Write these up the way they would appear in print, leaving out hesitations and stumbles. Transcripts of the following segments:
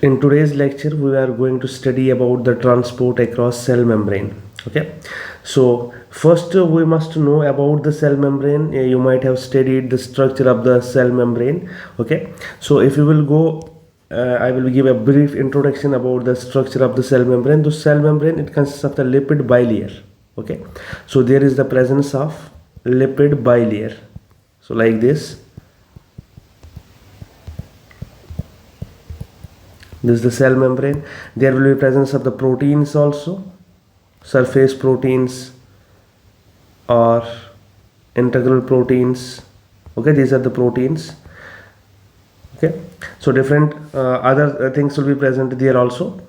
In today's lecture we are going to study about the transport across cell membrane. Okay, so first we must know about the cell membrane. You might have studied the structure of the cell membrane. Okay, so if you will go, I will give a brief introduction about the structure of the cell membrane. The cell membrane, it consists of the lipid bilayer. Okay, so there is the presence of lipid bilayer, so like this. This is the cell membrane. There will be presence of the proteins also, surface proteins or integral proteins. Okay, these are the proteins. Okay, so different other things will be present there also.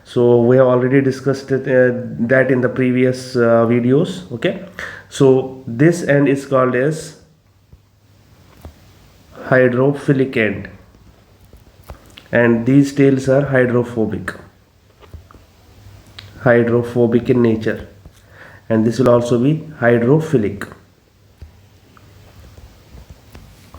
So we have already discussed it, that in the previous videos. Okay, so this end is called as hydrophilic end, and these tails are hydrophobic in nature, and this will also be hydrophilic.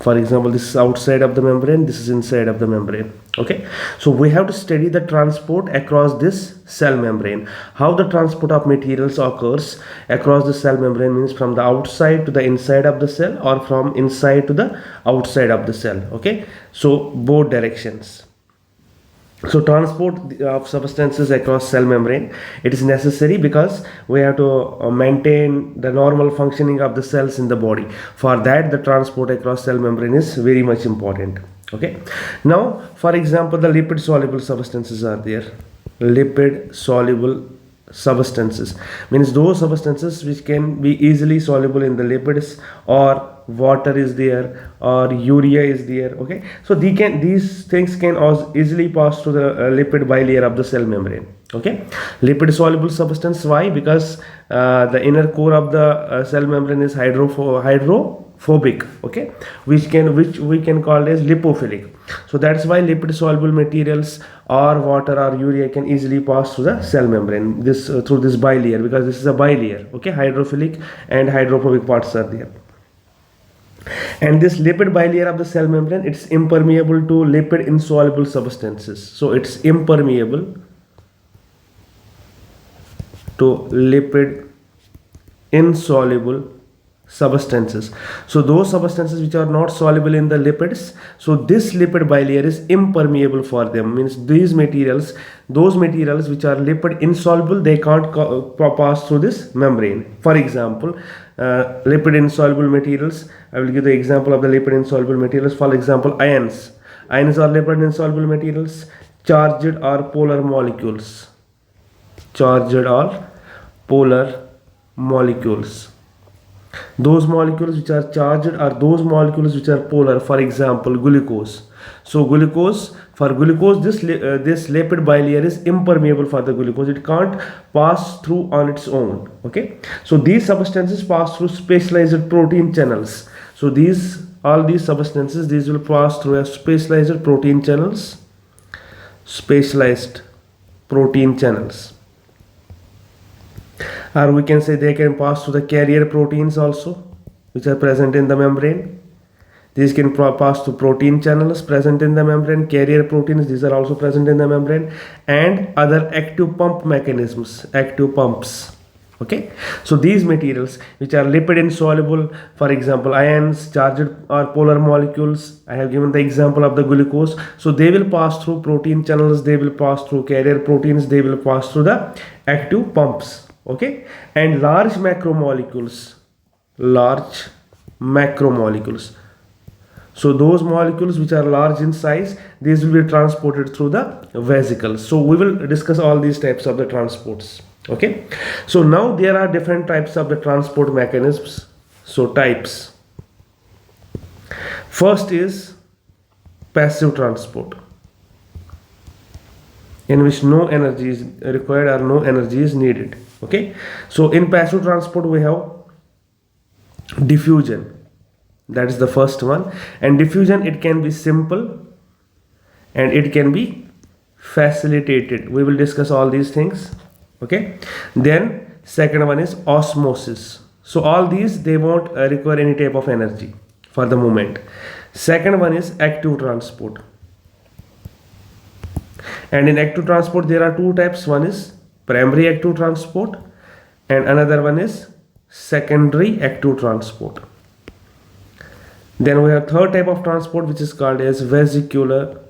For example, this is outside of the membrane, this is inside of the membrane. Okay, so we have to study the transport across this cell membrane. How the transport of materials occurs across the cell membrane means from the outside to the inside of the cell, or from inside to the outside of the cell. Okay, so both directions. So transport of substances across cell membrane, it is necessary because we have to maintain the normal functioning of the cells in the body. For that, the transport across cell membrane is very much important. Okay, now for example, the lipid soluble substances are there. Lipid soluble substances means those substances which can be easily soluble in the lipids, or water is there, or urea is there. Okay, so these things can also easily pass through the lipid bilayer of the cell membrane. Okay, lipid soluble substance, why? Because the inner core of the cell membrane is hydrophobic. Okay, which we can call as lipophilic. So that's why lipid soluble materials or water or urea can easily pass through the cell membrane, this through this bilayer, because this is a bilayer. Okay, hydrophilic and hydrophobic parts are there. And this lipid bilayer of the cell membrane, it's impermeable to lipid insoluble substances. So it's impermeable to lipid insoluble substances. So those substances which are not soluble in the lipids, so this lipid bilayer is impermeable for them. Means these materials, those materials which are lipid insoluble, they can't pass through this membrane. For example, lipid insoluble materials, I will give the example of the lipid insoluble materials. For example, ions are lipid insoluble materials. Charged or polar molecules, those molecules which are charged are those molecules which are polar. For example, glucose. So for glucose, this lipid bilayer is impermeable for the glucose. It can't pass through on its own. Okay, so these substances pass through specialized protein channels. So all these substances, these will pass through a specialized protein channels. Or we can say they can pass through the carrier proteins also, which are present in the membrane. These can pass through protein channels present in the membrane, carrier proteins, these are also present in the membrane, and other active pump mechanisms, active pumps. Okay, so these materials which are lipid insoluble, for example, ions, charged or polar molecules, I have given the example of the glucose. So they will pass through protein channels, they will pass through carrier proteins, they will pass through the active pumps. Okay, and large macromolecules. So those molecules which are large in size, these will be transported through the vesicles. So we will discuss all these types of the transports. Okay, so now there are different types of the transport mechanisms. So types. First is passive transport, in which no energy is required or no energy is needed. Okay, so in passive transport we have diffusion. That is the first one. And diffusion, it can be simple and it can be facilitated. We will discuss all these things. Okay, then second one is osmosis. So all these, they won't require any type of energy for the moment. Second one is active transport. And in active transport there are two types. One is primary active transport and another one is secondary active transport. Then we have third type of transport, which is called as vesicular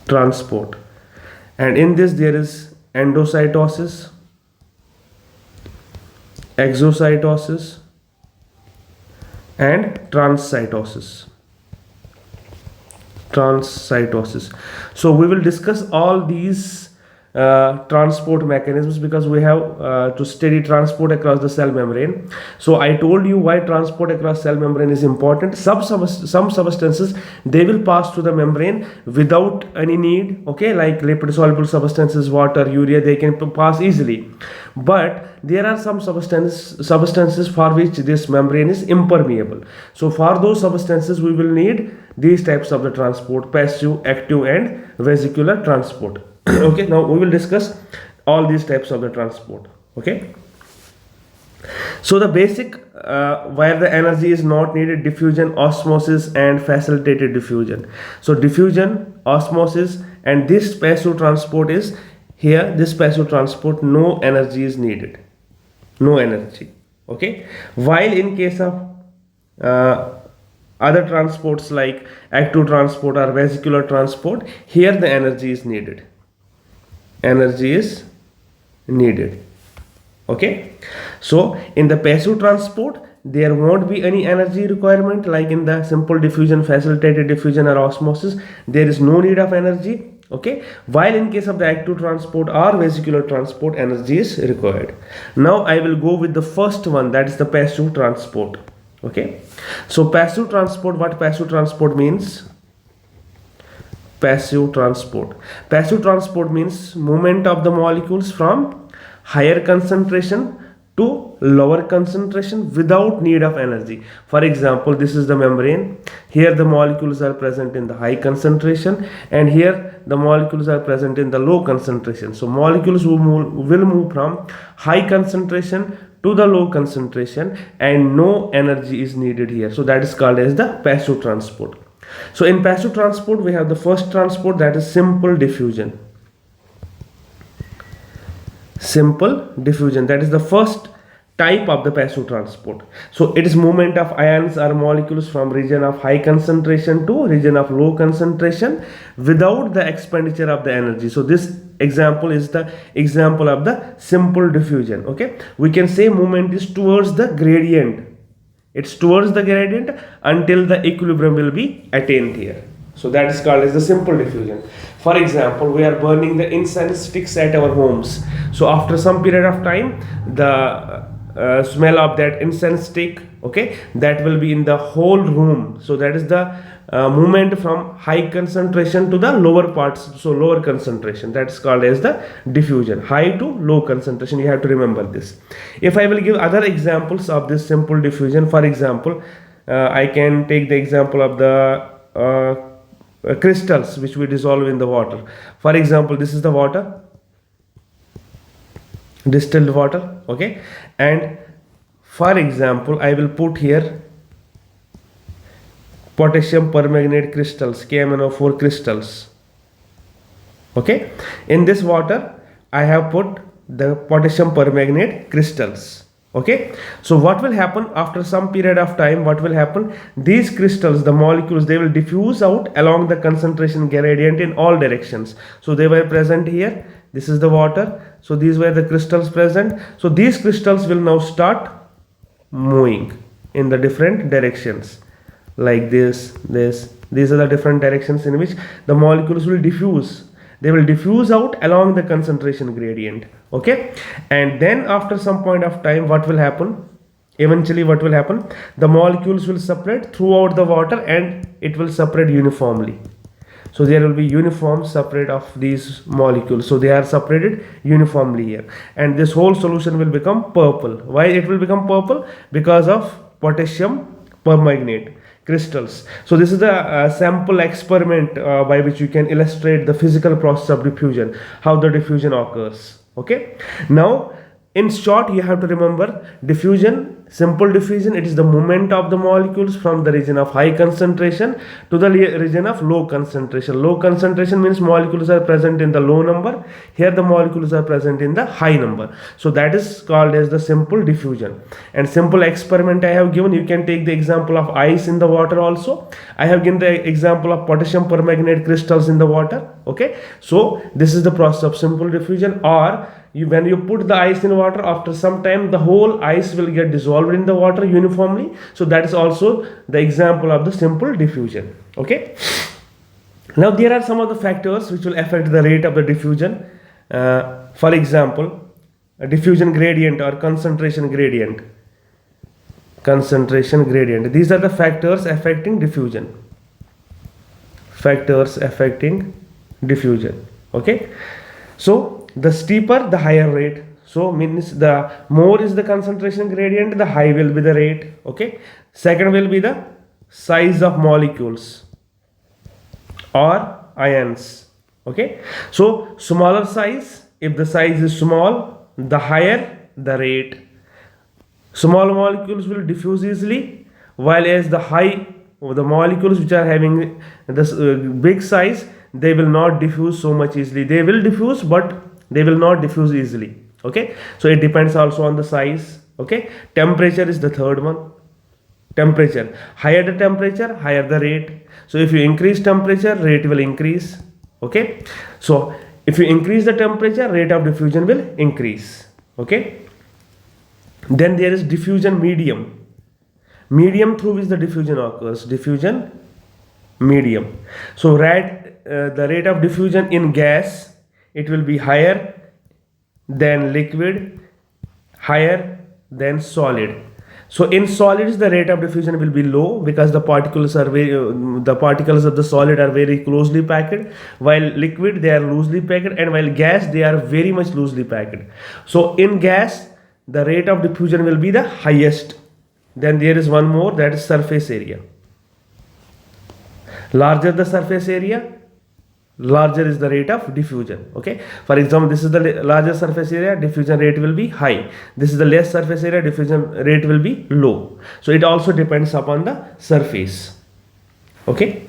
transport, and in this there is endocytosis, exocytosis and transcytosis. So we will discuss all these transport mechanisms, because we have to study transport across the cell membrane. So I told you why transport across cell membrane is important. Some substances, they will pass through the membrane without any need, okay, like lipid soluble substances, water, urea, they can pass easily. But there are some substances for which this membrane is impermeable. So for those substances we will need these types of the transport: passive, active and vesicular transport. Okay, now we will discuss all these types of the transport. Okay, so the basic where the energy is not needed: diffusion, osmosis and facilitated diffusion. So diffusion, osmosis and this passive transport is here. This passive transport, no energy is needed, no energy. Okay, while in case of other transports like active transport or vesicular transport, here the energy is needed. Okay, so in the passive transport there won't be any energy requirement, like in the simple diffusion, facilitated diffusion or osmosis, there is no need of energy. Okay, while in case of the active transport or vesicular transport, energy is required. Now I will go with the first one, that is the passive transport. Okay, so passive transport, what passive transport means? Passive transport means movement of the molecules from higher concentration to lower concentration without need of energy. For example, this is the membrane. Here the molecules are present in the high concentration, and here the molecules are present in the low concentration. So molecules will move from high concentration to the low concentration, and no energy is needed here. So that is called as the passive transport. So in passive transport we have the first transport, that is simple diffusion. That is the first type of the passive transport. So it is movement of ions or molecules from region of high concentration to region of low concentration without the expenditure of the energy. So this example is the example of the simple diffusion. Okay, we can say movement is towards the gradient. It's towards the gradient until the equilibrium will be attained here. So that is called as the simple diffusion. For example, we are burning the incense sticks at our homes. So after some period of time, the smell of that incense stick, okay, that will be in the whole room. So that is the movement from high concentration to the lower parts, so lower concentration. That's called as the diffusion. High to low concentration, you have to remember this. If I will give other examples of this simple diffusion, for example, I can take the example of the crystals which we dissolve in the water. For example, this is the water, distilled water. Okay, and for example I will put here potassium permanganate crystals, KMnO4 crystals. Okay, in this water I have put the potassium permanganate crystals. Okay, so what will happen after some period of time? What will happen? These crystals, the molecules, they will diffuse out along the concentration gradient in all directions. So they were present here. This is the water. So these were the crystals present. So these crystals will now start moving in the different directions, like this. These are the different directions in which the molecules will diffuse. They will diffuse out along the concentration gradient. Okay, and then after some point of time, what will happen? Eventually what will happen? The molecules will separate throughout the water, and it will separate uniformly. So there will be uniform separate of these molecules. So they are separated uniformly here, and this whole solution will become purple. Why it will become purple? Because of potassium permanganate crystals. So this is the sample experiment by which you can illustrate the physical process of diffusion, how the diffusion occurs. Okay, now in short you have to remember, diffusion simple diffusion, it is the movement of the molecules from the region of high concentration to the region of low concentration. Low concentration means molecules are present in the low number. Here the molecules are present in the high number. So that is called as the simple diffusion. And simple experiment I have given, you can take the example of ice in the water also. I have given the example of potassium permanganate crystals in the water. Okay, so this is the process of simple diffusion. Or when you put the ice in water, after some time the whole ice will get dissolved in the water uniformly. So that is also the example of the simple diffusion. Okay, now there are some of the factors which will affect the rate of the diffusion. For example, a diffusion gradient or concentration gradient. Concentration gradient, these are the factors affecting diffusion. Factors affecting diffusion. Okay, so the steeper the higher rate, so means the more is the concentration gradient, the high will be the rate. Okay, second will be the size of molecules or ions. Okay, so smaller size, if the size is small, the higher the rate. Small molecules will diffuse easily, while as the molecules which are having this big size, they will not diffuse so much easily. They will diffuse, but they will not diffuse easily. Okay, so it depends also on the size. Okay, temperature is the third one. Temperature, higher the temperature, higher the rate. So if you increase temperature, rate will increase. Okay, so if you increase the temperature, rate of diffusion will increase. Okay, then there is diffusion medium. Medium through which the diffusion occurs. Diffusion medium. So the rate of diffusion in gas, it will be higher than liquid, higher than solid. So in solids the rate of diffusion will be low, because the particles of the solid are very closely packed, while liquid they are loosely packed, and while gas they are very much loosely packed. So in gas the rate of diffusion will be the highest. Then there is one more, that is surface area. Larger the surface area, larger is the rate of diffusion. Okay, for example, this is the larger surface area, diffusion rate will be high. This is the less surface area, diffusion rate will be low. So it also depends upon the surface. Okay,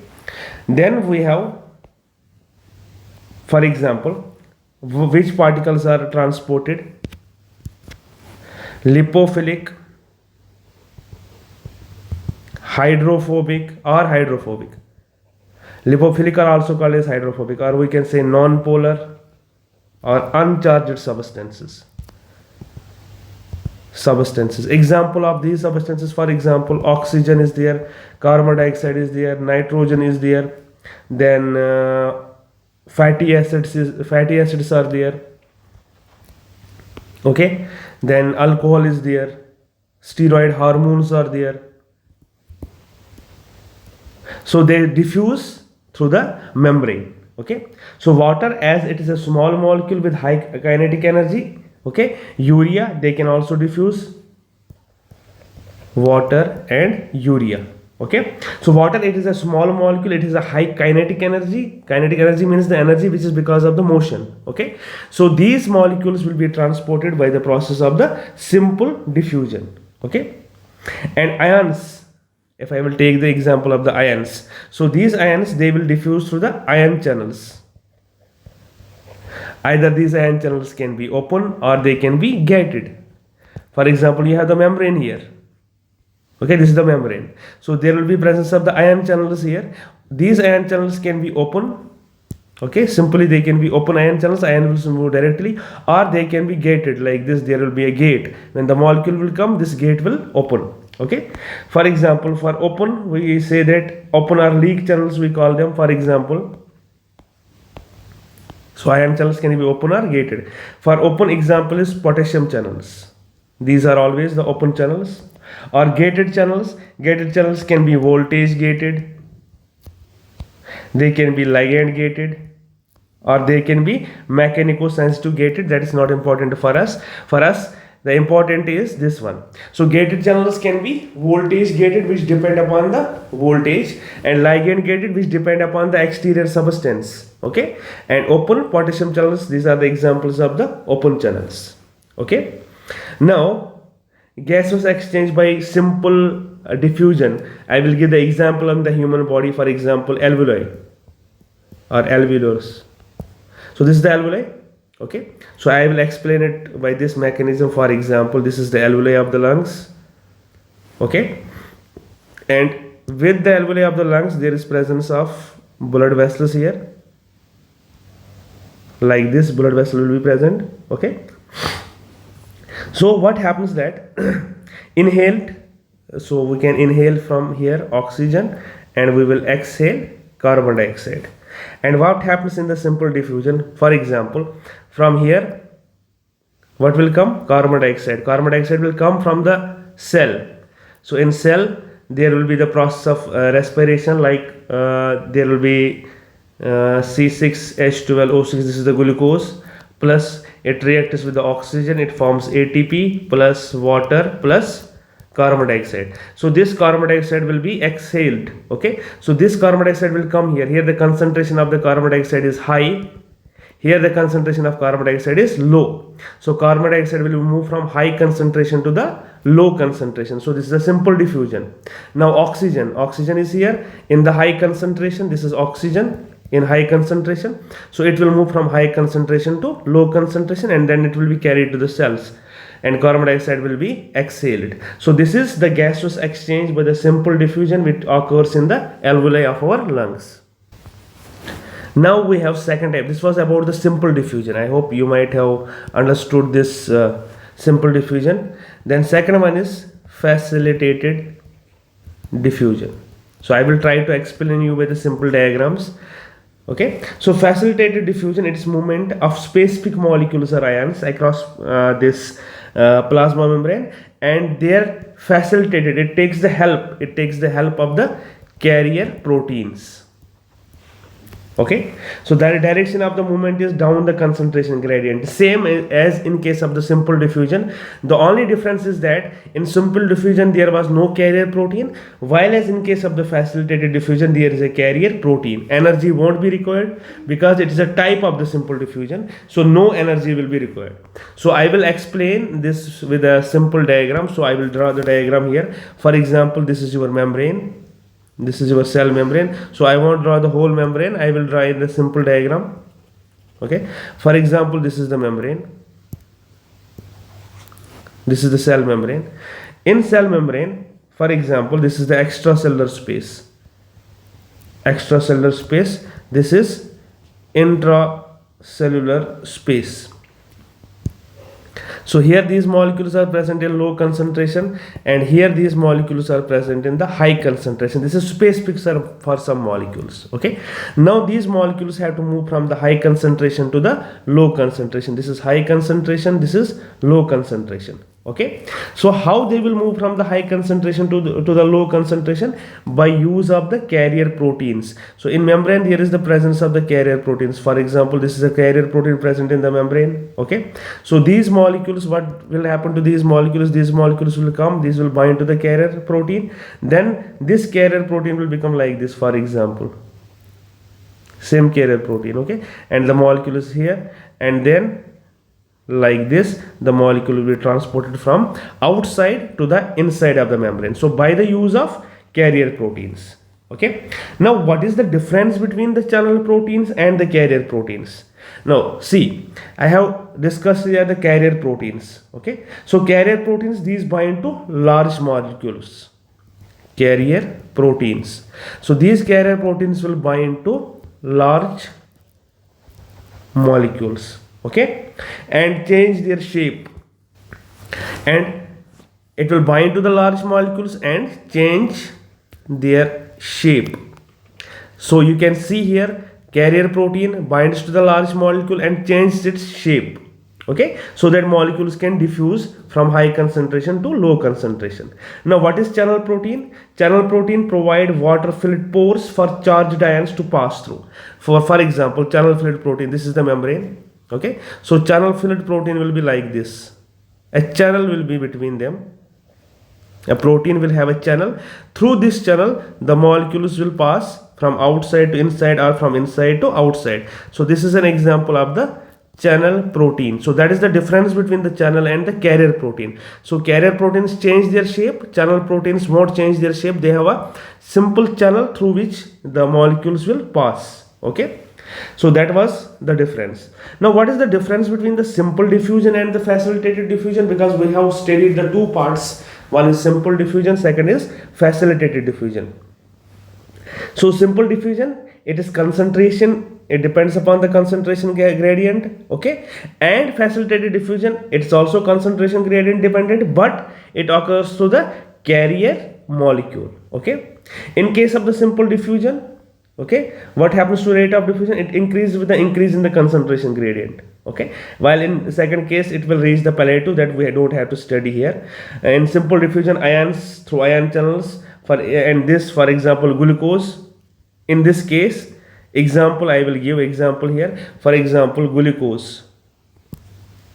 then we have, for example, which particles are transported. Lipophilic, hydrophobic or hydrophobic. Lipophilic are also called as hydrophobic, or we can say non-polar or uncharged substances. Example of these substances, for example, oxygen is there, carbon dioxide is there, nitrogen is there, then fatty acids are there. Okay, then alcohol is there, steroid hormones are there. So they diffuse through the membrane. Okay, so water, as it is a small molecule with high kinetic energy. Okay, urea, they can also diffuse. Water and urea. Okay, so water, it is a small molecule, it is a high kinetic energy. Kinetic energy means the energy which is because of the motion. Okay, so these molecules will be transported by the process of the simple diffusion. Okay, and ions, if I will take the example of the ions, so these ions, they will diffuse through the ion channels. Either these ion channels can be open or they can be gated. For example, you have the membrane here. Okay, this is the membrane. So there will be presence of the ion channels here. These ion channels can be open. Okay, simply they can be open ion channels, ion will move directly, or they can be gated like this. There will be a gate. When the molecule will come, this gate will open. Okay, for example, for open, we say that open or leak channels we call them, for example. So ion channels can be open or gated. For open example is potassium channels. These are always the open channels. Or gated channels. Gated channels can be voltage gated. They can be ligand gated. Or they can be mechanico-sensitive gated. That is not important for us. For us, the important is this one. So gated channels can be voltage gated, which depend upon the voltage, and ligand gated, which depend upon the exterior substance. Okay, and open potassium channels, these are the examples of the open channels. Okay, now gaseous exchange by simple diffusion. I will give the example of the human body, for example, alveoli or alveolus. So this is the alveoli. Okay, so I will explain it by this mechanism. For example, this is the alveoli of the lungs. Okay, and with the alveoli of the lungs, there is presence of blood vessels here. Like this, blood vessel will be present. Okay, so what happens that inhaled, so we can inhale from here oxygen and we will exhale carbon dioxide. And what happens in the simple diffusion? For example, from here what will come? Carbon dioxide. Carbon dioxide will come from the cell. So in cell there will be the process of respiration, like there will be C6H12O6, this is the glucose, plus it reacts with the oxygen, it forms ATP plus water plus carbon dioxide. So this carbon dioxide will be exhaled. Okay, so this carbon dioxide will come here. Here the concentration of the carbon dioxide is high, here the concentration of carbon dioxide is low. So carbon dioxide will move from high concentration to the low concentration. So this is a simple diffusion. Now oxygen is here in the high concentration. This is oxygen in high concentration. So it will move from high concentration to low concentration, and then it will be carried to the cells, and carbon dioxide will be exhaled. So this is the gaseous exchange by the simple diffusion which occurs in the alveoli of our lungs. Now we have second type. This was about the simple diffusion. I hope you might have understood this simple diffusion. Then second one is facilitated diffusion. So I will try to explain you with the simple diagrams. Okay, so facilitated diffusion, it is movement of specific molecules or ions across this plasma membrane, and they are facilitated. It takes the help of the carrier proteins. Okay, so the direction of the movement is down the concentration gradient, same as in case of the simple diffusion. The only difference is that in simple diffusion there was no carrier protein, while as in case of the facilitated diffusion there is a carrier protein. Energy won't be required because it is a type of the simple diffusion, so no energy will be required. So I will explain this with a simple diagram. So I will draw the diagram here. For example, this is your membrane, this is your cell membrane. So I won't draw the whole membrane, I will draw in the simple diagram. Okay, for example, this is the membrane, this is the cell membrane. In cell membrane, for example, this is the extracellular space, this is intracellular space. So here these molecules are present in low concentration, and here these molecules are present in the high concentration. This is space picture for some molecules. Okay, now these molecules have to move from the high concentration to the low concentration. This is high concentration, this is low concentration. Okay, so how they will move from the high concentration to the low concentration? By use of the carrier proteins. So in membrane there is the presence of the carrier proteins. For example, this is a carrier protein present in the membrane. Okay, so these molecules, what will happen to these molecules? These molecules will come, these will bind to the carrier protein, then this carrier protein will become like this, for example, same carrier protein. Okay, and the molecule is here, and then like this the molecule will be transported from outside to the inside of the membrane. So by the use of carrier proteins. Okay, now what is the difference between the channel proteins and the carrier proteins? Now see, I have discussed here the carrier proteins. Okay, so carrier proteins, these bind to large molecules, carrier proteins. So these carrier proteins will bind to large molecules. Okay, and change their shape, and it will bind to the large molecules and change their shape. So you can see here carrier protein binds to the large molecule and changes its shape. Okay, so that molecules can diffuse from high concentration to low concentration. Now what is channel protein? Channel protein provide water filled pores for charged ions to pass through. For example, channel filled protein, this is the membrane. Okay, so channel filled protein will be like this. A channel will be between them. A protein will have a channel. Through this channel, the molecules will pass from outside to inside or from inside to outside. So this is an example of the channel protein. So that is the difference between the channel and the carrier protein. So carrier proteins change their shape, channel proteins won't change their shape. They have a simple channel through which the molecules will pass. Okay, so that was the difference. Now what is the difference between the simple diffusion and the facilitated diffusion? Because we have studied the two parts. One is simple diffusion, second is facilitated diffusion. So simple diffusion, it is concentration, it depends upon the concentration gradient, okay, and facilitated diffusion, it's also concentration gradient dependent, but it occurs through the carrier molecule. Okay, in case of the simple diffusion, okay, what happens to rate of diffusion? It increases with the increase in the concentration gradient. Okay, while in second case it will reach the plateau, that we don't have to study here. In simple diffusion, ions through ion channels, and this, for example, glucose. In this case, example, I will give example here. For example, glucose,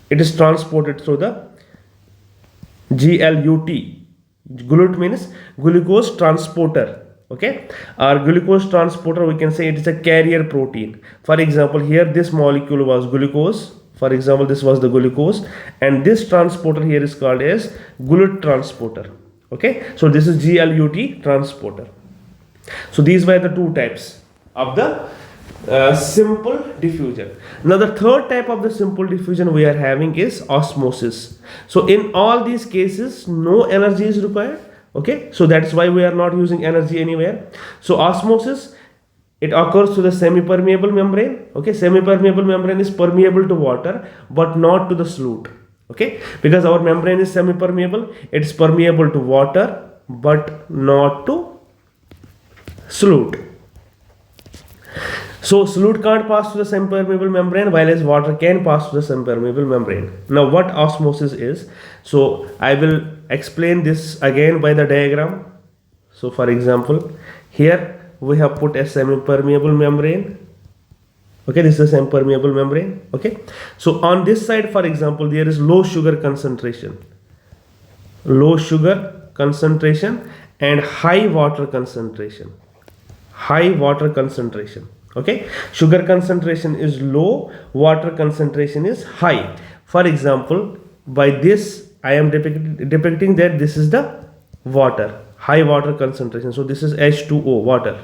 it is transported through the GLUT. GLUT means glucose transporter. Okay, or glucose transporter, we can say it is a carrier protein. For example, here this molecule was glucose. For example, this was the glucose, and this transporter here is called as GLUT transporter. Okay, so this is GLUT transporter. So these were the two types of the simple diffusion. Now the third type of the simple diffusion we are having is osmosis. So in all these cases, no energy is required. Okay, so that's why we are not using energy anywhere. So osmosis, it occurs to the semi-permeable membrane. Okay, semi-permeable membrane is permeable to water but not to the solute. Okay, because our membrane is semi-permeable, it's permeable to water but not to solute. So solute can't pass through the semi-permeable membrane, while as water can pass through the semi-permeable membrane. Now what osmosis is? So I will explain this again by the diagram. So for example, here we have put a semi-permeable membrane. Okay, this is a semi-permeable membrane. Okay, so on this side, for example, there is low sugar concentration, and high water concentration. Okay, sugar concentration is low, water concentration is high. For example, by this I am depicting that this is the water, high water concentration. So this is H2O, water.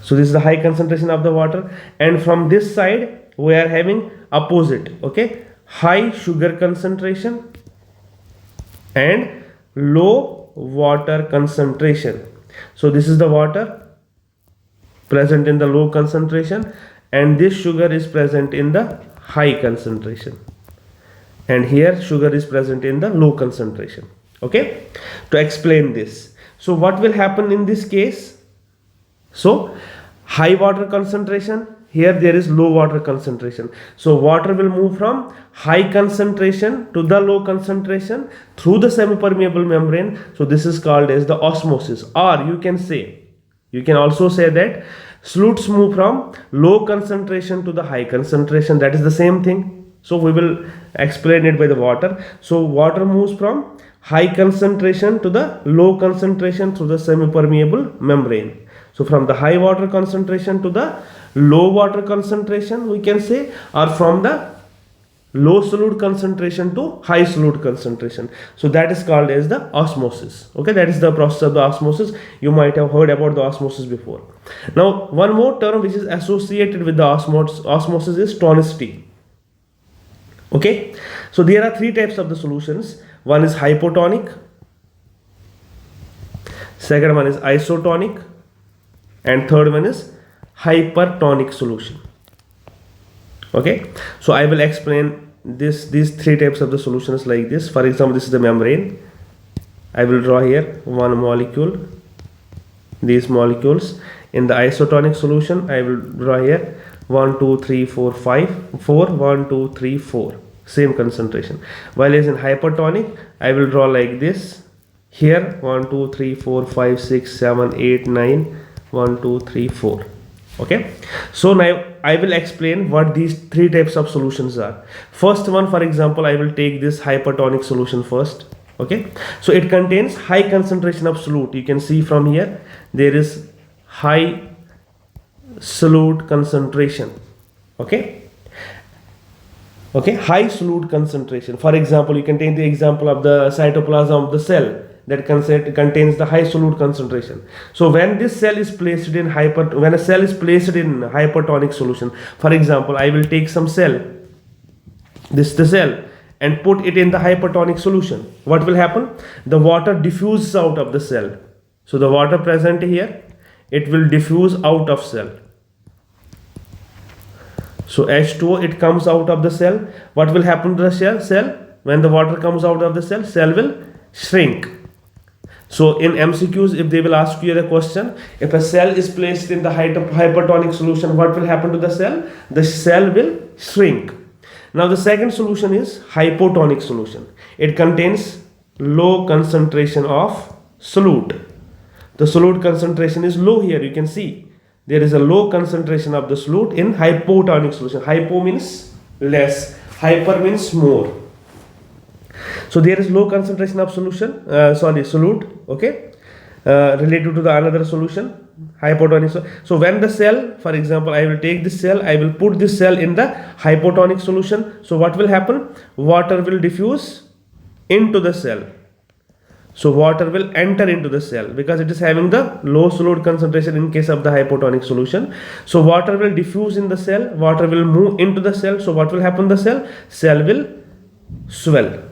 So this is the high concentration of the water, and from this side we are having opposite. Okay, high sugar concentration and low water concentration. So this is the water present in the low concentration, and this sugar is present in the high concentration, and here sugar is present in the low concentration. Okay, to explain this, so what will happen in this case? So high water concentration, here there is low water concentration, so water will move from high concentration to the low concentration through the semi-permeable membrane. So this is called as the osmosis, or you can also say that solutes move from low concentration to the high concentration. That is the same thing. So we will explain it by the water. So water moves from high concentration to the low concentration through the semi-permeable membrane. So from the high water concentration to the low water concentration, we can say, or from the low solute concentration to high solute concentration. So that is called as the osmosis. Okay, that is the process of the osmosis. You might have heard about the osmosis before. Now one more term which is associated with the osmosis is tonicity. Okay, so there are three types of the solutions. One is hypotonic, second one is isotonic, and third one is hypertonic solution. Okay, so I will explain these three types of the solutions like this. For example, this is the membrane. I will draw here one molecule, these molecules. In the isotonic solution, I will draw here 1 2 3 4 5 4 1 2 3 4, same concentration. While as in hypertonic, I will draw like this. Here 1 2 3 4 5 6 7 8 9 1 2 3 4. Okay, so now I will explain what these three types of solutions are. First one, for example, I will take this hypertonic solution first. Okay, so it contains high concentration of solute. You can see from here there is high solute concentration. Okay, Okay, high solute concentration. For example, you can take the example of the cytoplasm of the cell that contains the high solute concentration. So when this cell is placed in when a cell is placed in hypertonic solution, for example, I will take some cell, this is the cell, and put it in the hypertonic solution. What will happen? The water diffuses out of the cell. So the water present here, it will diffuse out of cell. So H2O, it comes out of the cell. What will happen to the cell? When the water comes out of the cell will shrink. So in MCQs, if they will ask you the question, if a cell is placed in the hypertonic solution, what will happen to the cell? The cell will shrink. Now the second solution is hypotonic solution. It contains low concentration of solute. The solute concentration is low here, you can see. There is a low concentration of the solute in hypotonic solution. Hypo means less, hyper means more. So there is low concentration of solute, okay, related to the another solution, hypotonic. So when the cell, for example, I will take this cell, I will put this cell in the hypotonic solution. So what will happen? Water will diffuse into the cell. So water will enter into the cell because it is having the low solute concentration in case of the hypotonic solution. So water will diffuse in the cell, water will move into the cell. So what will happen to the cell? Cell will swell.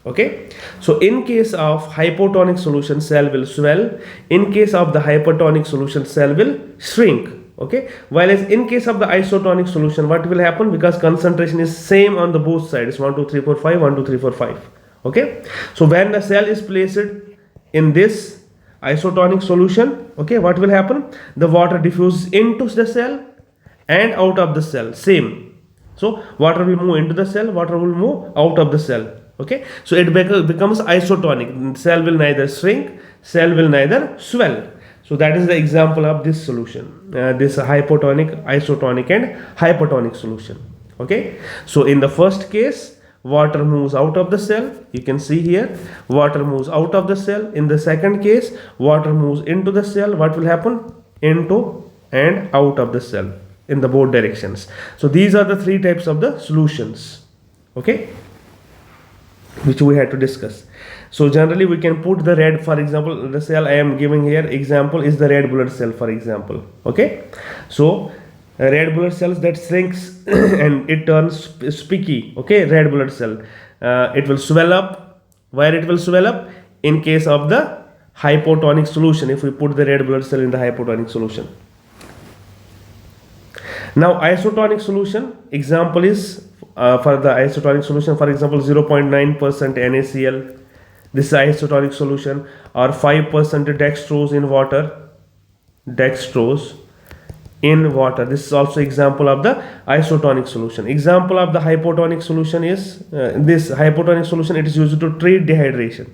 Okay. So in case of hypotonic solution, cell will swell. In case of the hypertonic solution, cell will shrink. Okay. While as in case of the isotonic solution, what will happen? Because concentration is same on the both sides, 1 2 3 4 5, 1 2 3 4 5. Okay, so when the cell is placed in this isotonic solution, okay, what will happen? The water diffuses into the cell and out of the cell, same. So water will move into the cell, water will move out of the cell. Okay, so it becomes isotonic. Cell will neither shrink, cell will neither swell. So that is the example of this solution, this hypotonic, isotonic and hypertonic solution. Okay, so in the first case, water moves out of the cell. You can see here, water moves out of the cell. In the second case, water moves into the cell. What will happen? Into and out of the cell in the both directions. So these are the three types of the solutions, okay, which we had to discuss. So generally we can put the red, for example, the cell I am giving here example is the red blood cell, for example. Okay, so red blood cells that shrinks and it turns spiky. Okay, red blood cell, it will swell up. Where it will swell up? In case of the hypotonic solution, if we put the red blood cell in the hypotonic solution. Now isotonic solution example is for the isotonic solution, for example, 0.9% NaCl. This is isotonic solution, or 5% dextrose in water. Dextrose in water. This is also example of the isotonic solution. Example of the hypotonic solution is this hypotonic solution, it is used to treat dehydration.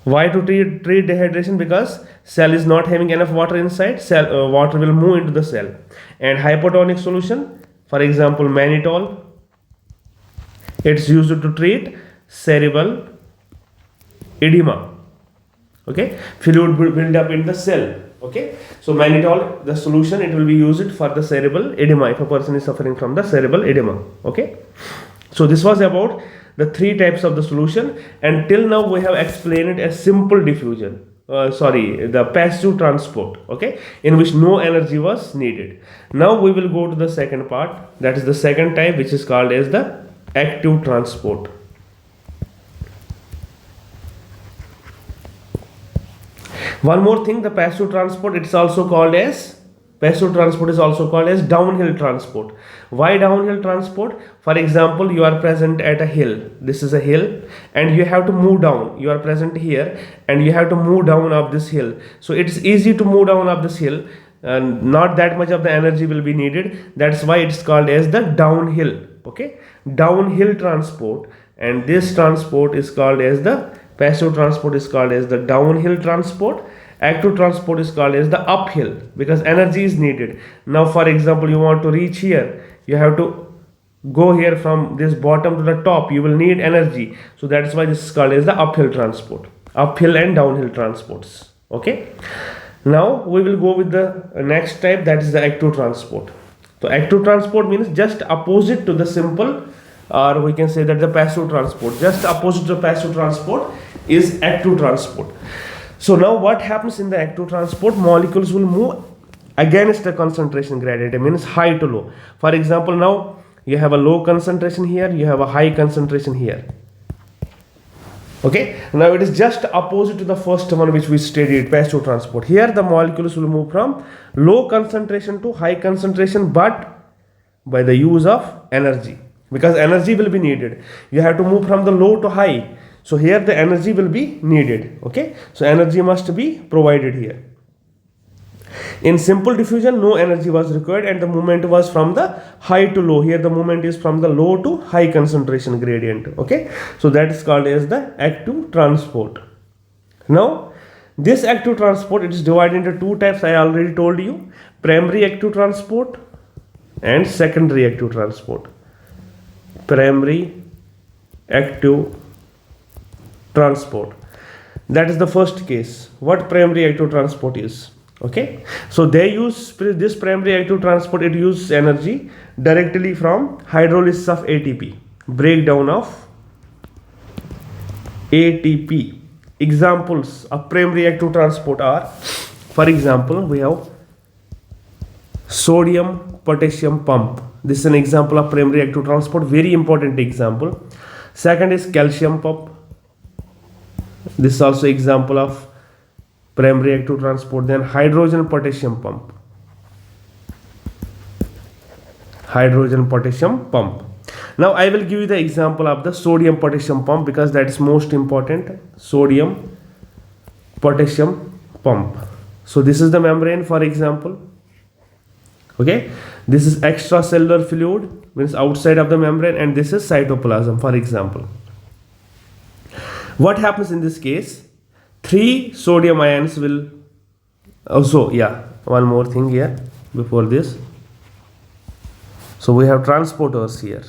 Why to treat dehydration? Because cell is not having enough water inside, cell water will move into the cell. And hypotonic solution, for example, mannitol, it's used to treat cerebral edema. Okay, fluid build up in the cell. Okay, so mannitol, the solution, it will be used for the cerebral edema if a person is suffering from the cerebral edema. Okay, so this was about the three types of the solution, and till now we have explained a simple diffusion, the passive transport, okay, in which no energy was needed. Now we will go to the second part, that is the second type, which is called as the active transport. One more thing, the passive transport, it's also called as downhill transport. Why downhill transport? For example, you are present at a hill. This is a hill and you have to move down. You are present here and you have to move down up this hill. So it's easy to move down up this hill and not that much of the energy will be needed. That's why it's called as the downhill. Okay, downhill transport, and this transport is called as the passive transport is called as the downhill transport. Active transport is called as the uphill because energy is needed. Now for example, you want to reach here, you have to go here from this bottom to the top, you will need energy. So that's why this is called as the uphill transport, uphill and downhill transports. Okay, now we will go with the next type, that is the active transport. So active transport means just opposite to the simple or we can say that the passive transport. Just opposite the passive transport is active transport. So now what happens in the active transport? Molecules will move against the concentration gradient. It means high to low. For example, now you have a low concentration here, you have a high concentration here. Okay, now it is just opposite to the first one which we studied, passive transport. Here the molecules will move from low concentration to high concentration, but by the use of energy, because energy will be needed. You have to move from the low to high, so here the energy will be needed. Okay, so energy must be provided here. In simple diffusion, no energy was required and the movement was from the high to low. Here the movement is from the low to high concentration gradient. Okay, so that is called as the active transport. Now this active transport, it is divided into two types. I already told you, primary active transport and secondary active transport. Primary active transport, that is the first case. What primary active transport is? Okay, so they use this primary active transport, it uses energy directly from hydrolysis of ATP, breakdown of ATP. Examples of primary active transport are, for example, we have sodium potassium pump. This is an example of primary active transport, very important example. Second is calcium pump. This is also example of primary active transport. Then hydrogen potassium pump. Hydrogen potassium pump. Now I will give you the example of the sodium potassium pump because that is most important. Sodium potassium pump. So this is the membrane, for example. Okay, this is extracellular fluid, means outside of the membrane, and this is cytoplasm, for example. What happens in this case? 3 sodium ions will also, one more thing here before this. So we have transporters here.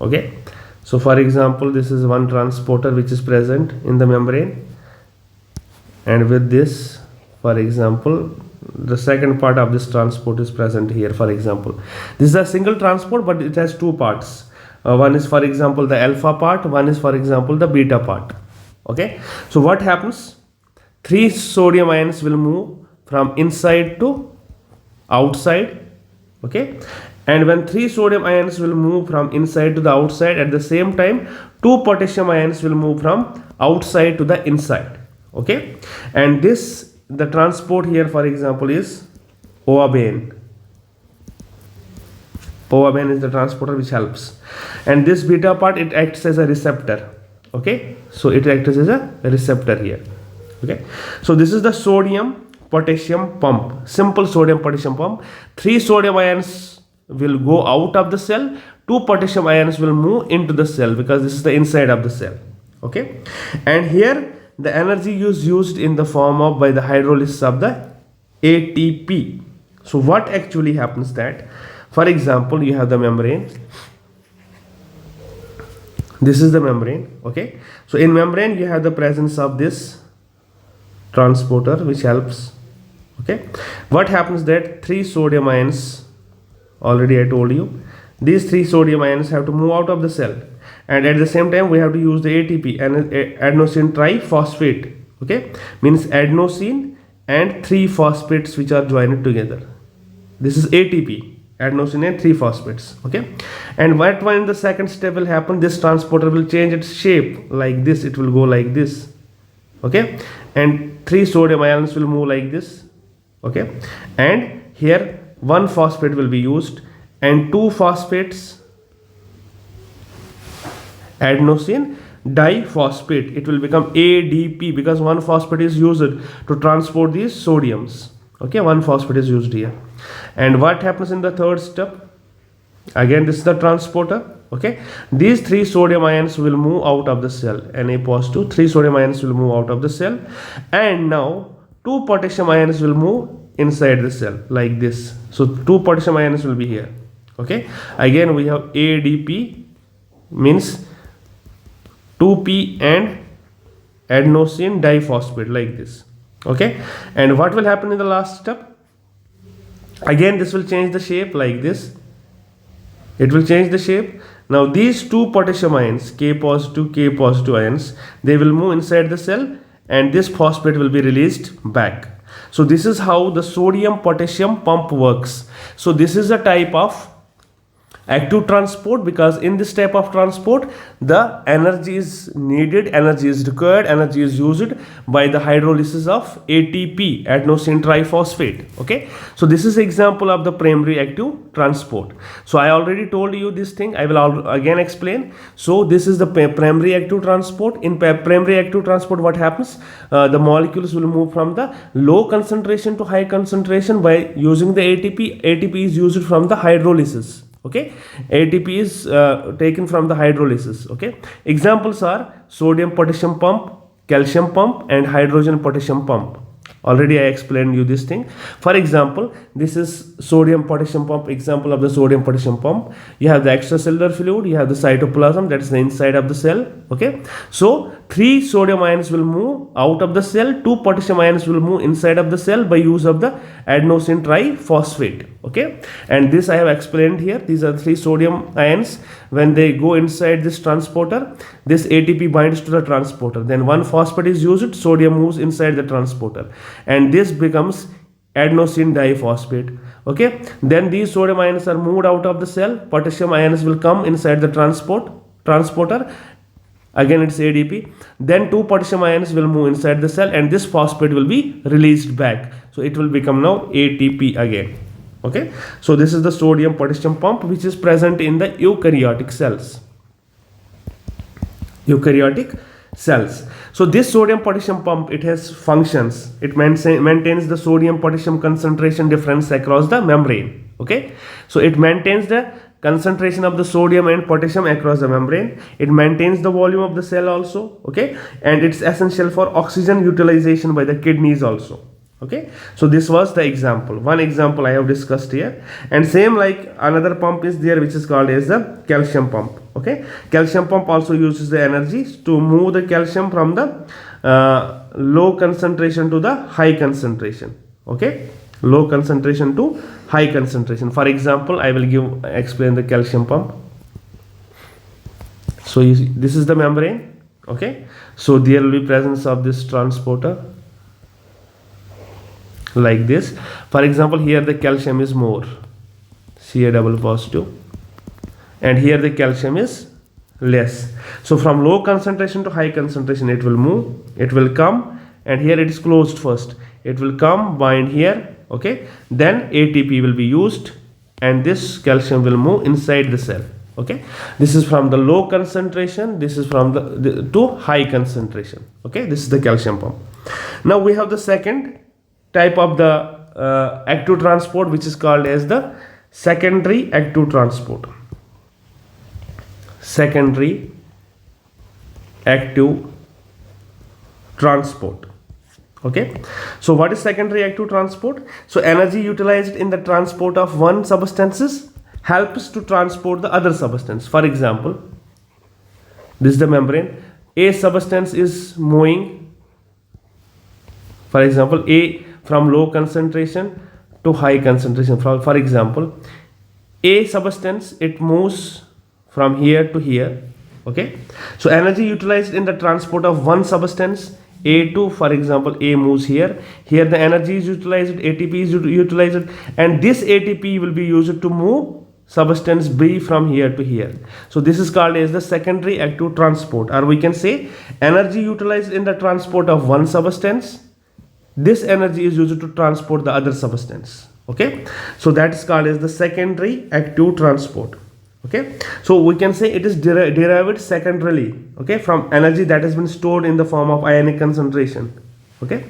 Okay, so for example, this is one transporter which is present in the membrane, and with this, for example, the second part of this transport is present here. For example, this is a single transport, but it has two parts. One is, for example, the alpha part, one is, for example, the beta part. Okay, so what happens? 3 sodium ions will move from inside to outside. Okay, and when 3 sodium ions will move from inside to the outside, at the same time 2 potassium ions will move from outside to the inside. Okay, and this, the transport here, for example, is OA-bane. OA-bane is the transporter which helps, and this beta part, it acts as a receptor. Okay, so it acts as a receptor here. Okay, so this is the sodium potassium pump, simple sodium potassium pump. 3 sodium ions will go out of the cell, 2 potassium ions will move into the cell, because this is the inside of the cell. Okay, and here the energy is used in the form of, by the hydrolysis of the ATP. So what actually happens that, for example, you have the membrane. This is the membrane. Okay, so in membrane you have the presence of this transporter which helps. Okay, what happens that 3 sodium ions, already I told you, these 3 sodium ions have to move out of the cell, and at the same time we have to use the ATP, and adenosine triphosphate. Okay, means adenosine and 3 phosphates which are joined together. This is ATP, adenosine and 3 phosphates. Okay, and what when the second step will happen, this transporter will change its shape like this, it will go like this. Okay, and 3 sodium ions will move like this. Okay, and here 1 phosphate will be used and 2 phosphates, adenosine diphosphate, it will become ADP, because 1 phosphate is used to transport these sodiums. Okay, 1 phosphate is used here. And what happens in the third step? Again, this is the transporter. Okay, these 3 sodium ions will move out of the cell, Na positive, 3 sodium ions will move out of the cell, and now 2 potassium ions will move inside the cell like this. So 2 potassium ions will be here. Okay, again we have ADP, means 2p and adenosine diphosphate like this. Okay, and what will happen in the last step? Again this will change the shape like this, it will change the shape. Now these two potassium ions, K positive ions, they will move inside the cell, and this phosphate will be released back. So this is how the sodium potassium pump works. So this is a type of active transport, because in this type of transport the energy is needed, energy is required, energy is used by the hydrolysis of ATP, adenosine triphosphate. Okay, so this is example of the primary active transport. So I already told you this thing, I will again explain. So this is the primary active transport. In primary active transport, what happens, the molecules will move from the low concentration to high concentration by using the ATP. ATP is used from the hydrolysis. Okay, ATP is taken from the hydrolysis. Okay, examples are sodium potassium pump, calcium pump, and hydrogen potassium pump. Already I explained you this thing. For example, this is sodium potassium pump, example of the sodium potassium pump. You have the extracellular fluid, you have the cytoplasm, that is the inside of the cell. Okay, so 3 sodium ions will move out of the cell, 2 potassium ions will move inside of the cell by use of the adenosine triphosphate. Okay, and this I have explained here. These are 3 sodium ions. When they go inside this transporter, this ATP binds to the transporter, then 1 phosphate is used, sodium moves inside the transporter, and this becomes adenosine diphosphate. Okay, then these sodium ions are moved out of the cell, potassium ions will come inside the transporter, again it's ADP, then 2 potassium ions will move inside the cell, and this phosphate will be released back, so it will become now ATP again. Okay, so this is the sodium potassium pump, which is present in the eukaryotic cells. So this sodium potassium pump, it has functions. It maintains the sodium potassium concentration difference across the membrane. Okay, so it maintains the concentration of the sodium and potassium across the membrane. It maintains the volume of the cell also. Okay, and it's essential for oxygen utilization by the kidneys also. Okay, so this was the example, one example I have discussed here. And same like another pump is there, which is called as the calcium pump. Okay, calcium pump also uses the energy to move the calcium from the low concentration to the high concentration. Okay, low concentration to high concentration. For example, I will explain the calcium pump. So this is the membrane. Okay, so there will be presence of this transporter like this. For example, here the calcium is more, Ca double positive, and here the calcium is less. So from low concentration to high concentration it will move, it will come, and here it is closed first, it will come, bind here. Okay, then ATP will be used, and this calcium will move inside the cell. Okay, this is from the low concentration, this is from the to high concentration. Okay, this is the calcium pump. Now we have the second type of the active transport, which is called as the secondary active transport. Secondary active transport. Okay, so what is secondary active transport? So energy utilized in the transport of one substances helps to transport the other substance. For example, this is the membrane. A substance is moving, for example, A from low concentration to high concentration. For example, A substance, it moves from here to here. Okay, so energy utilized in the transport of one substance A to, for example, A moves here, the energy is utilized, ATP is utilized, and this ATP will be used to move substance B from here to here. So this is called as the secondary active transport, or we can say energy utilized in the transport of one substance, this energy is used to transport the other substance. Okay, so that is called as the secondary active transport. Okay, so we can say it is derived secondarily, okay, from energy that has been stored in the form of ionic concentration. Okay,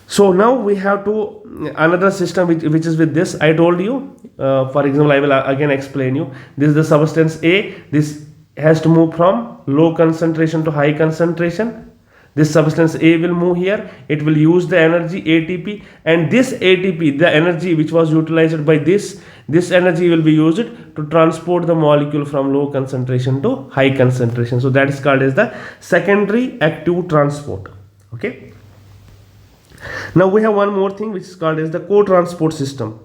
so now we have to another system which is with this. I told you, for example, I will again explain you. This is the substance A. This has to move from low concentration to high concentration. This substance A will move here, it will use the energy ATP, and this ATP, the energy which was utilized by this energy will be used to transport the molecule from low concentration to high concentration. So that is called as the secondary active transport. Okay, now we have one more thing which is called as the co-transport system.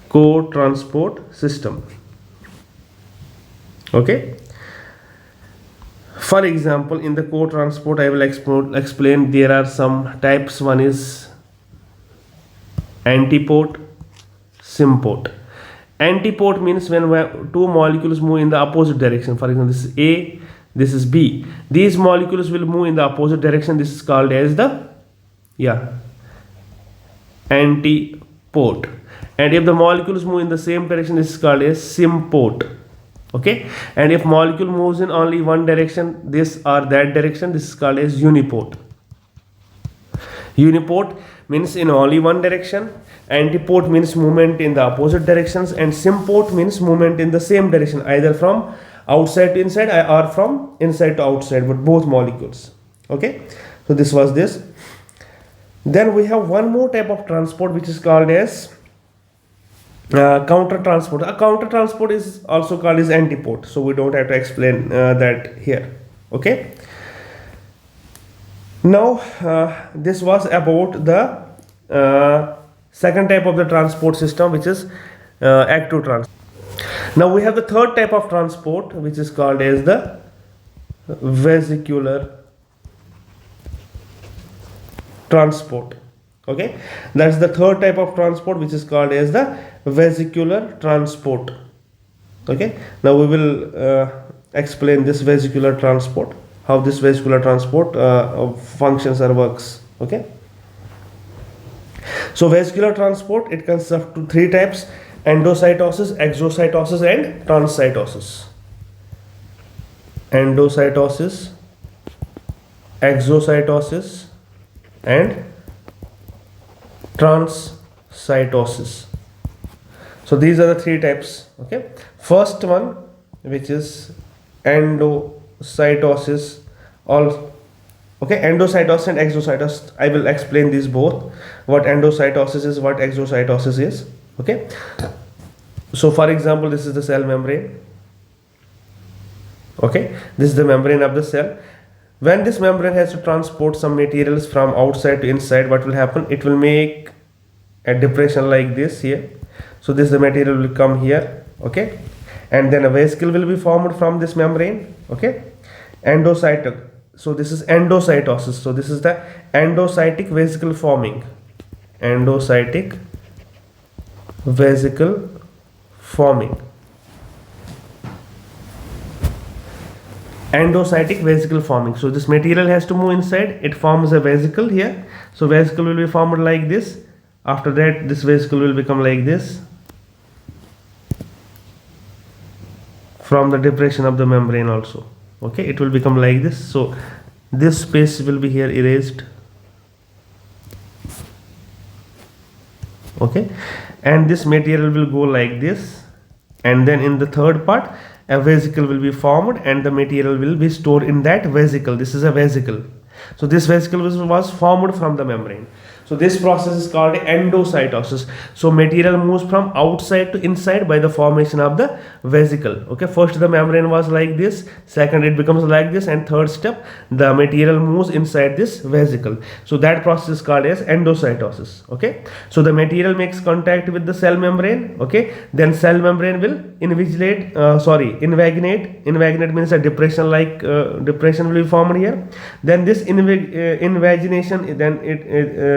co-transport system. Okay. For example, in the co-transport, I will explain there are some types. One is antipode, sympode. Antipode means when two molecules move in the opposite direction. For example, this is A, this is B. These molecules will move in the opposite direction. This is called as the antipode. And if the molecules move in the same direction, this is called as sympode. Okay, and if molecule moves in only one direction, this or that direction, this is called as unipode. Unipode means in only one direction, antipode means movement in the opposite directions, and sympode means movement in the same direction, either from outside to inside or from inside to outside, but both molecules. Okay, so this was this. Then we have one more type of transport which is called as counter transport. A counter transport is also called as antipode, so we don't have to explain that here. Okay, now this was about the second type of the transport system, which is active transport. Now we have the third type of transport, which is called as the vesicular transport. Okay, that's the third type of transport, which is called as the vesicular transport. Okay, now we will explain this vesicular transport, how this vesicular transport functions or works. Okay, so vesicular transport, it consists of three types: endocytosis, exocytosis, and transcytosis. Endocytosis, exocytosis, and transcytosis. So these are the three types. Okay, first one, which is endocytosis, all. Okay, endocytosis and exocytosis, I will explain these both, what endocytosis is, what exocytosis is. Okay, so for example, this is the cell membrane. Okay, this is the membrane of the cell. When this membrane has to transport some materials from outside to inside, what will happen? It will make a depression like this here. So this the material will come here. Okay, and then a vesicle will be formed from this membrane. Okay, endocytic. So this is endocytosis. So this is the endocytic vesicle forming. Endocytic vesicle forming. Endocytic vesicle forming. So this material has to move inside, it forms a vesicle here. So vesicle will be formed like this. After that, this vesicle will become like this from the depression of the membrane also. Okay, it will become like this. So this space will be here erased. Okay, and this material will go like this, and then in the third part, a vesicle will be formed and the material will be stored in that vesicle. This is a vesicle. So this vesicle was formed from the membrane. So this process is called endocytosis. So material moves from outside to inside by the formation of the vesicle. Okay, first the membrane was like this, second it becomes like this, and third step, the material moves inside this vesicle. So that process is called as endocytosis. Okay, so the material makes contact with the cell membrane. Okay, then cell membrane will invaginate. Invaginate means a depression like depression will be formed here. Then this invagination, then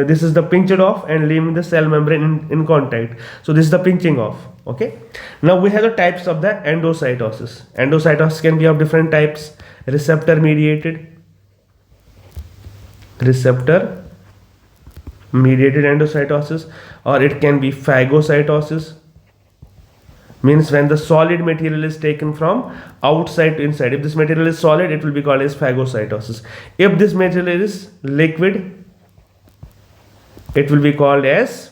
this is the pinched off and leaving the cell membrane in contact. So this is the pinching off. Okay, now we have the types of the endocytosis. Endocytosis can be of different types: receptor mediated endocytosis, or it can be phagocytosis, means when the solid material is taken from outside to inside. If this material is solid, it will be called as phagocytosis. If this material is liquid, it will be called as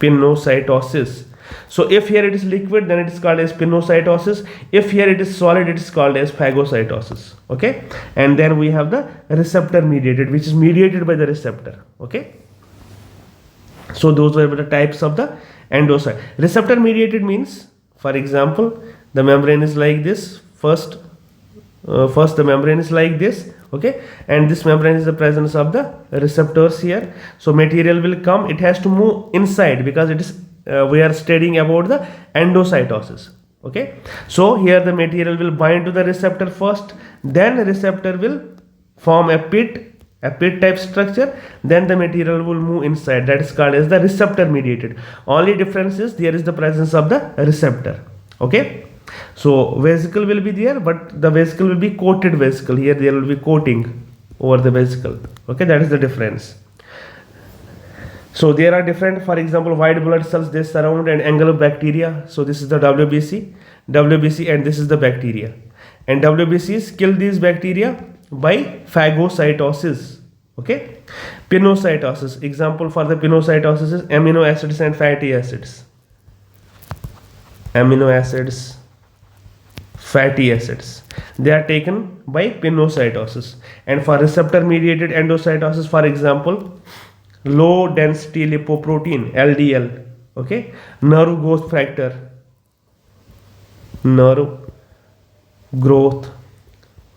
pinocytosis. So if here it is liquid, then it is called as pinocytosis. If here it is solid, it is called as phagocytosis. Okay, and then we have the receptor mediated, which is mediated by the receptor. Okay, so those were the types of the endocyte. Receptor mediated means, for example, the membrane is like this. First the membrane is like this. Okay, and this membrane is the presence of the receptors here. So material will come, it has to move inside because it is we are studying about the endocytosis. Okay, so here the material will bind to the receptor first, then receptor will form a pit type structure, then the material will move inside. That is called as the receptor mediated. Only difference is there is the presence of the receptor. Okay, so vesicle will be there, but the vesicle will be coated vesicle. Here there will be coating over the vesicle. Okay, that is the difference. So there are different, for example, white blood cells, they surround and engulf bacteria. So this is the WBC, and this is the bacteria. And WBCs kill these bacteria by phagocytosis. Okay, pinocytosis. Example for the pinocytosis is amino acids and fatty acids. Amino acids, fatty acids. They are taken by pinocytosis. And for receptor mediated endocytosis, for example, low density lipoprotein LDL, okay, nerve growth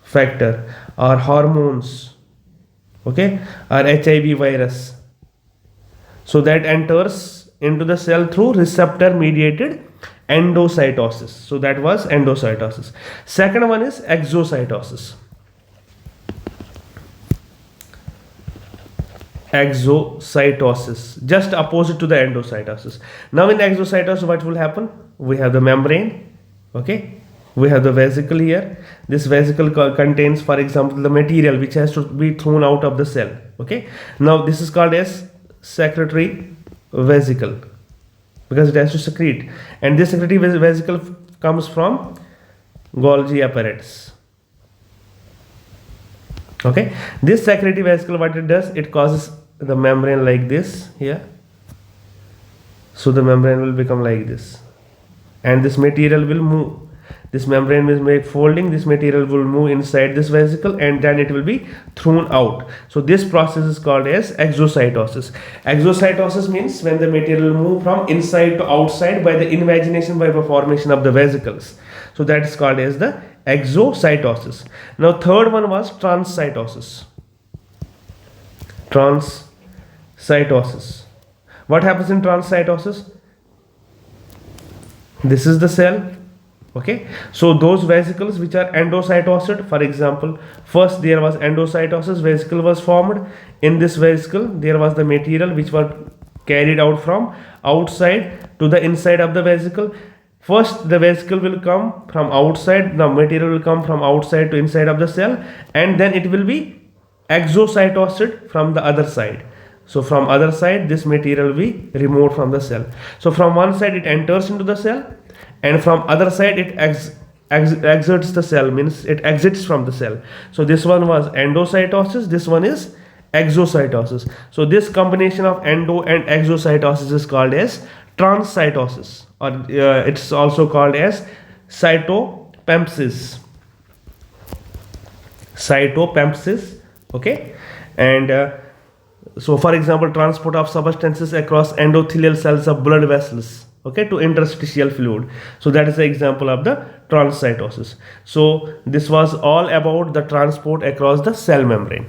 factor, or hormones, okay, or HIV virus. So that enters into the cell through receptor mediated endocytosis. So that was endocytosis. Second one is exocytosis. Exocytosis, just opposite to the endocytosis. Now in exocytosis, what will happen? We have the membrane, okay, we have the vesicle here. This vesicle contains, for example, the material which has to be thrown out of the cell. Okay, now this is called as secretory vesicle because it has to secrete, and this secretory vesicle comes from Golgi apparatus. Okay, this secretory vesicle, what it does, it causes the membrane like this here. So the membrane will become like this, and this material will move. This membrane will make folding, this material will move inside this vesicle, and then it will be thrown out. So this process is called as exocytosis. Exocytosis means when the material will move from inside to outside by the invagination, by the formation of the vesicles. So that is called as the exocytosis. Now third one was transcytosis. Transcytosis. What happens in transcytosis? This is the cell. Okay, so those vesicles which are endocytosed, for example, first there was endocytosis, vesicle was formed. In this vesicle there was the material which was carried out from outside to the inside of the vesicle. First the vesicle will come from outside, the material will come from outside to inside of the cell, and then it will be exocytosed from the other side. So from other side this material will be removed from the cell. So from one side it enters into the cell, and from other side it exits the cell, means it exits from the cell. So this one was endocytosis, this one is exocytosis. So this combination of endo and exocytosis is called as transcytosis, or it's also called as cytopempsis. Okay, and so for example, transport of substances across endothelial cells of blood vessels, okay, to interstitial fluid. So that is the example of the transcytosis. So this was all about the transport across the cell membrane.